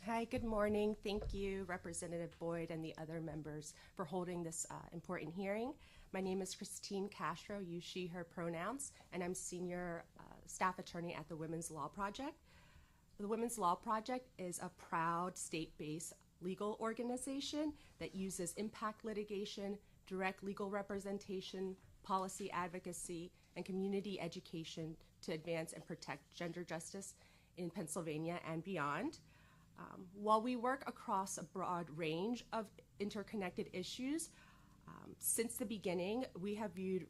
Hi, good morning. Thank you, Representative Boyd and the other members for holding this important hearing. My name is Christine Castro, use she, her pronouns, and I'm Senior Staff Attorney at the Women's Law Project. The Women's Law Project is a proud state-based legal organization that uses impact litigation, direct legal representation, policy advocacy, and community education to advance and protect gender justice in Pennsylvania and beyond. While we work across a broad range of interconnected issues, since the beginning, we have viewed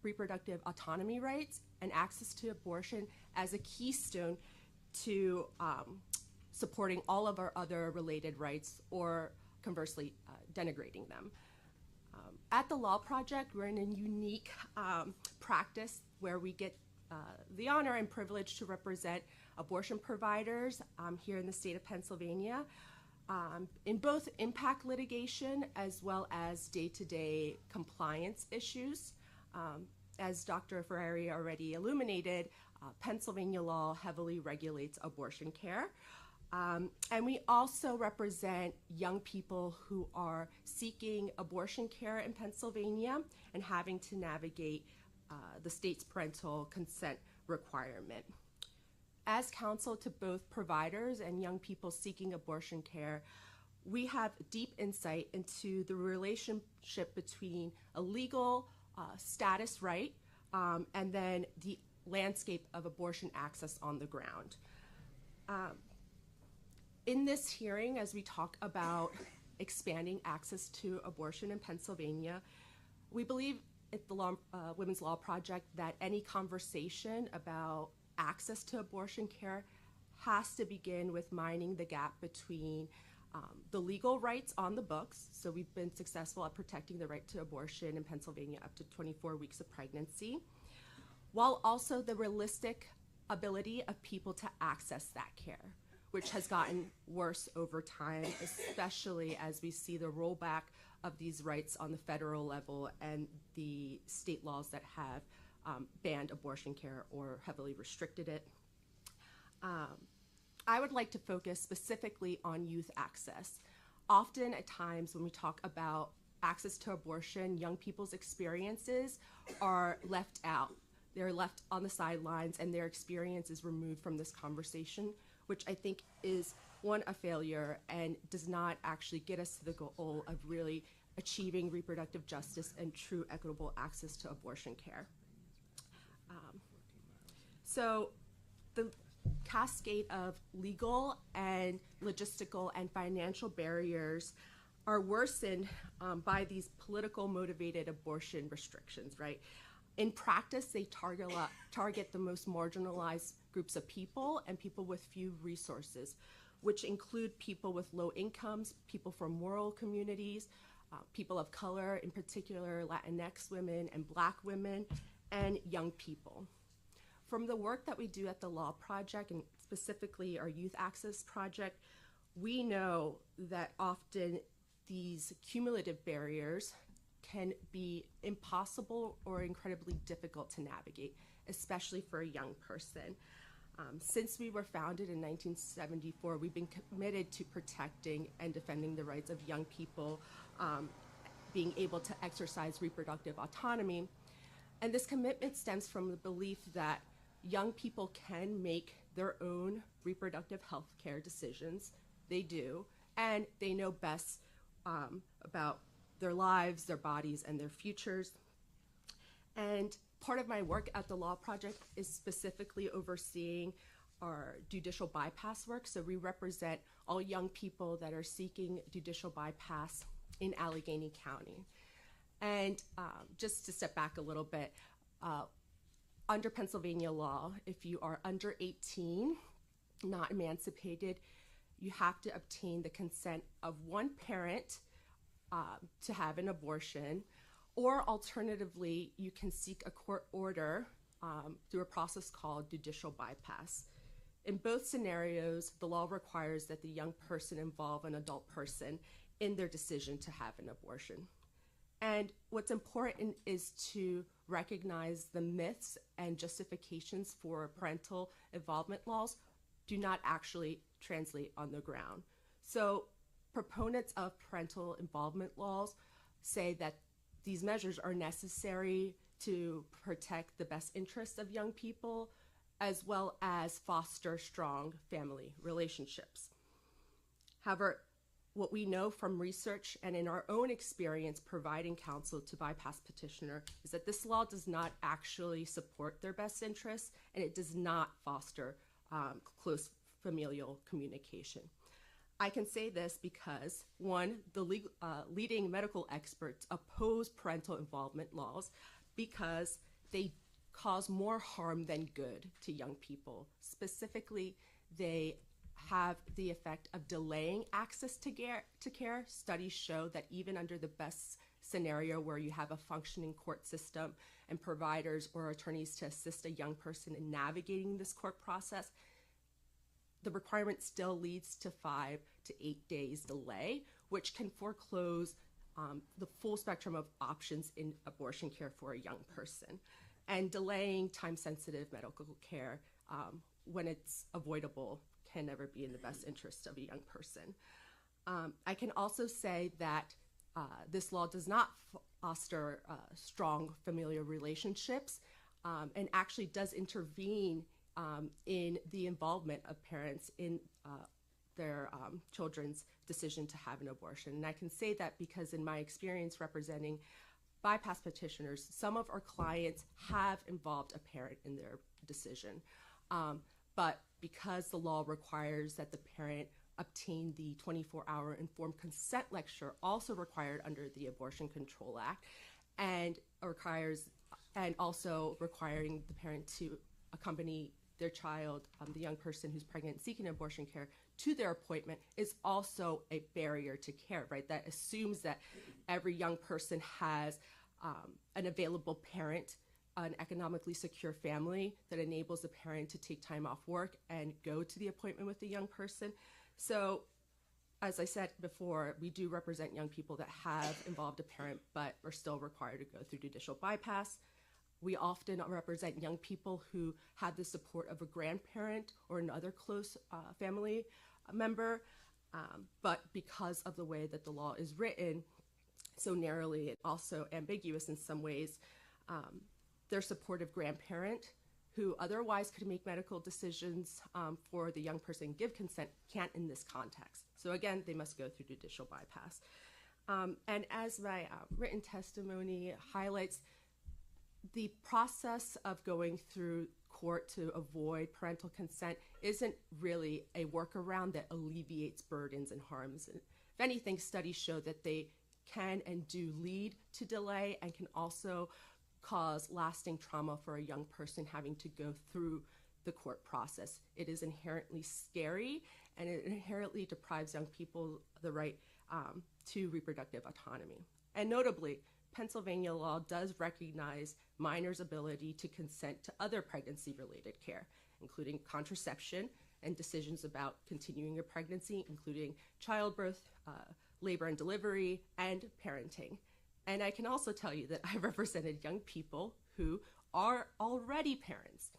reproductive autonomy rights and access to abortion as a keystone to supporting all of our other related rights or conversely denigrating them. At the Law Project, we're in a unique practice where we get the honor and privilege to represent abortion providers here in the state of Pennsylvania in both impact litigation as well as day-to-day compliance issues. As Dr. Ferrari already illuminated, Pennsylvania law heavily regulates abortion care. And we also represent young people who are seeking abortion care in Pennsylvania and having to navigate the state's parental consent requirement. As counsel to both providers and young people seeking abortion care, we have deep insight into the relationship between a legal status right and then the landscape of abortion access on the ground. In this hearing, as we talk about expanding access to abortion in Pennsylvania, we believe at the Women's Law Project that any conversation about access to abortion care has to begin with mining the gap between the legal rights on the books. So we've been successful at protecting the right to abortion in Pennsylvania up to 24 weeks of pregnancy, while also the realistic ability of people to access that care, which has gotten worse over time, especially as we see the rollback of these rights on the federal level and the state laws that have banned abortion care or heavily restricted it. I would like to focus specifically on youth access. Often at times when we talk about access to abortion, young people's experiences are left out. They're left on the sidelines and their experience is removed from this conversation, which I think is one, a failure and does not actually get us to the goal of really achieving reproductive justice and true equitable access to abortion care. So the cascade of legal and logistical and financial barriers are worsened by these political motivated abortion restrictions, right? In practice, they target the most marginalized groups of people and people with few resources, which include people with low incomes, people from rural communities, people of color, in particular Latinx women and Black women, and young people. From the work that we do at the Law Project, and specifically our Youth Access Project, we know that often these cumulative barriers can be impossible or incredibly difficult to navigate, especially for a young person. Since we were founded in 1974, we've been committed to protecting and defending the rights of young people being able to exercise reproductive autonomy. And this commitment stems from the belief that young people can make their own reproductive health care decisions. They do, and they know best about their lives, their bodies, and their futures. And part of my work at the Law Project is specifically overseeing our judicial bypass work. So we represent all young people that are seeking judicial bypass in Allegheny County. And just to step back a little bit, under Pennsylvania law, if you are under 18, not emancipated, you have to obtain the consent of one parent to have an abortion, or alternatively, you can seek a court order through a process called judicial bypass. In both scenarios, the law requires that the young person involve an adult person in their decision to have an abortion. And what's important is to recognize the myths and justifications for parental involvement laws do not actually translate on the ground. So proponents of parental involvement laws say that these measures are necessary to protect the best interests of young people, as well as foster strong family relationships. However, what we know from research and in our own experience providing counsel to bypass petitioner is that this law does not actually support their best interests, and it does not foster close familial communication. I can say this because, one, the leading medical experts oppose parental involvement laws because they cause more harm than good to young people. Specifically, they have the effect of delaying access to care. Studies show that even under the best scenario where you have a functioning court system and providers or attorneys to assist a young person in navigating this court process, the requirement still leads to 5 to 8 days delay, which can foreclose the full spectrum of options in abortion care for a young person. And delaying time-sensitive medical care when it's avoidable can never be in the best interest of a young person. I can also say that this law does not foster strong familial relationships and actually does intervene in the involvement of parents in their children's decision to have an abortion. And I can say that because in my experience representing bypass petitioners, some of our clients have involved a parent in their decision. But because the law requires that the parent obtain the 24-hour informed consent lecture, also required under the Abortion Control Act, and also requiring the parent to accompany their child, the young person who's pregnant and seeking abortion care, to their appointment, is also a barrier to care, right? That assumes that every young person has an available parent, an economically secure family that enables the parent to take time off work and go to the appointment with the young person. So, as I said before, we do represent young people that have involved a parent but are still required to go through judicial bypass. We often represent young people who have the support of a grandparent or another close family member, but because of the way that the law is written so narrowly and also ambiguous in some ways, their supportive grandparent, who otherwise could make medical decisions for the young person and give consent, can't in this context. So again, they must go through judicial bypass. And as my written testimony highlights, the process of going through court to avoid parental consent isn't really a workaround that alleviates burdens and harms. If anything, studies show that they can and do lead to delay and can also cause lasting trauma for a young person having to go through the court process. It is inherently scary, and it inherently deprives young people the right to reproductive autonomy. And notably, Pennsylvania law does recognize minors' ability to consent to other pregnancy-related care, including contraception and decisions about continuing a pregnancy, including childbirth, labor and delivery, and parenting. And I can also tell you that I represented young people who are already parents,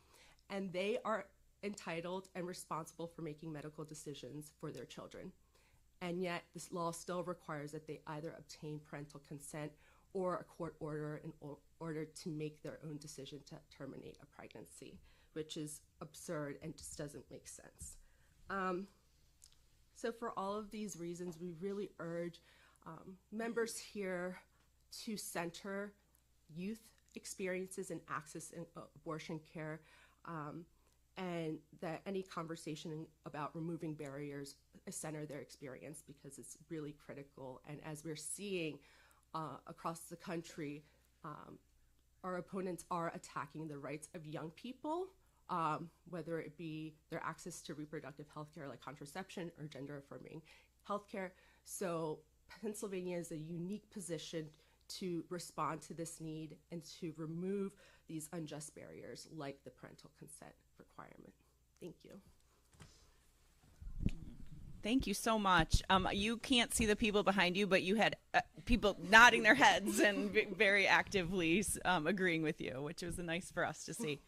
and they are entitled and responsible for making medical decisions for their children. And yet this law still requires that they either obtain parental consent or a court order in order to make their own decision to terminate a pregnancy, which is absurd and just doesn't make sense. So for all of these reasons, we really urge members here to center youth experiences and access in abortion care, and that any conversation about removing barriers center their experience, because it's really critical. And as we're seeing across the country, our opponents are attacking the rights of young people, whether it be their access to reproductive health care like contraception or gender-affirming health care. So Pennsylvania is a unique position to respond to this need and to remove these unjust barriers like the parental consent requirement. Thank you. Thank you so much. You can't see the people behind you, but you had people nodding their heads and very actively agreeing with you, which was nice for us to see.